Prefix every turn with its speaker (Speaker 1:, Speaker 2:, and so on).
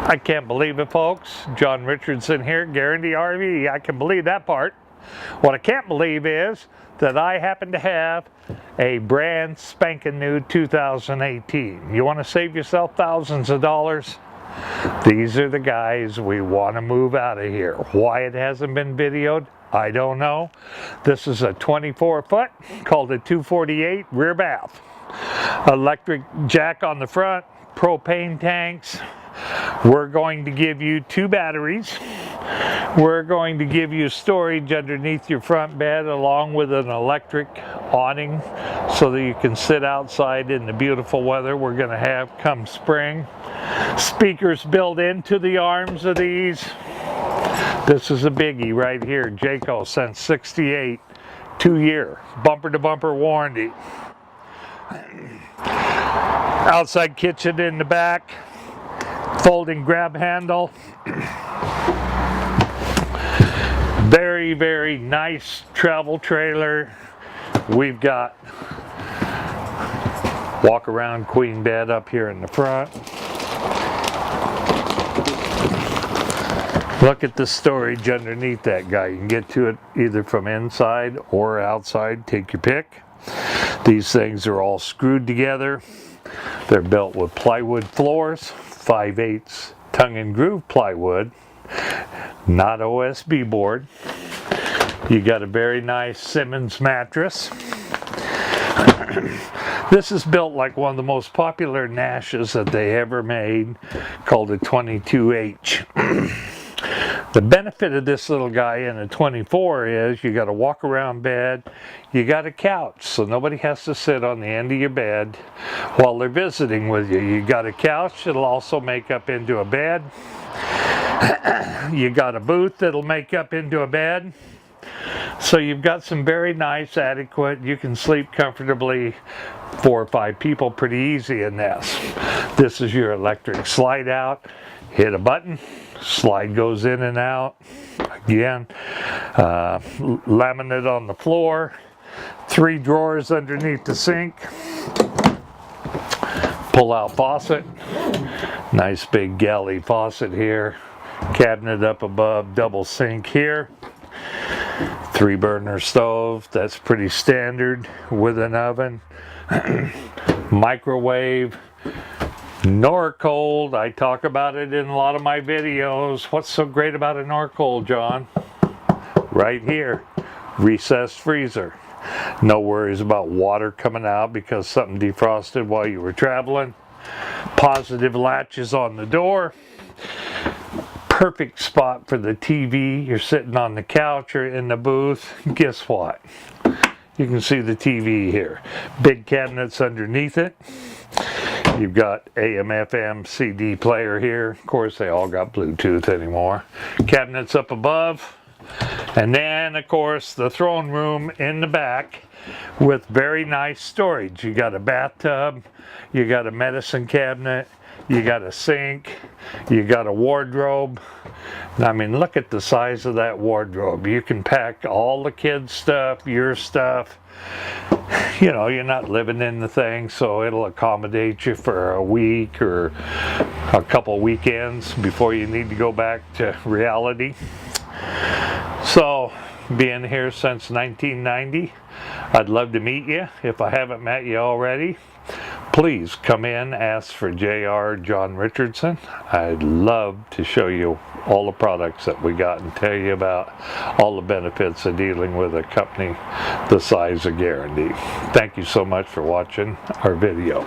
Speaker 1: I can't believe it, folks. John Richardson here, Guarantee RV. I can believe that part. What I can't believe is that I happen to have a brand spanking new 2018. You want to save yourself thousands of dollars? These are the guys we want to move out of here. Why it hasn't been videoed, I don't know. This is a 24-foot called a 248 rear bath. Electric jack on the front, propane tanks. We're going to give you 2 batteries. We're going to give you storage underneath your front bed along with an electric awning so that you can sit outside in the beautiful weather we're going to have come spring. Speakers built into the arms of these. This is a biggie right here. Jayco since '68, 2-year bumper to bumper warranty. Outside kitchen in the back. Folding grab handle. Very, very nice travel trailer. We've got walk around queen bed up here in the front. Look at the storage underneath that guy. You can get to it either from inside or outside. Take your pick. These things are all screwed together. They're built with plywood floors. 5/8 tongue and groove plywood, not OSB board. You got a very nice Simmons mattress. This is built like one of the most popular Nashes that they ever made, called a 22H. The benefit of this little guy in a 24 is you got a walk around bed, you got a couch so nobody has to sit on the end of your bed while they're visiting with you. You got a couch that'll also make up into a bed. You got a booth that'll make up into a bed. So you've got some very nice, adequate, you can sleep comfortably 4 or 5 people pretty easy in this. This is your electric slide out. Hit a button, slide goes in and out. Again, laminate on the floor, 3 drawers underneath the sink, pull out faucet, nice big galley faucet here, cabinet up above, double sink here, 3 burner stove, that's pretty standard with an oven, microwave, Norcold, I talk about it in a lot of my videos. What's so great about a Norcold, John? Right here, recessed freezer. No worries about water coming out because something defrosted while you were traveling. Positive latches on the door. Perfect spot for the TV. You're sitting on the couch or in the booth. Guess what? You can see the TV here. Big cabinets underneath it. You've got AM, FM, CD player here. Of course, they all got Bluetooth anymore. Cabinets up above. And then, of course, the throne room in the back with very nice storage. You got a bathtub. You got a medicine cabinet. You got a sink. You got a wardrobe. I mean, look at the size of that wardrobe. You can pack all the kids' stuff, your stuff. You know, you're not living in the thing, so it'll accommodate you for a week or a couple weekends before you need to go back to reality. So, being here since 1990, I'd love to meet you. If I haven't met you already, please come in, ask for J.R. John Richardson. I'd love to show you all the products that we got and tell you about all the benefits of dealing with a company the size of Guarantee. Thank you so much for watching our video.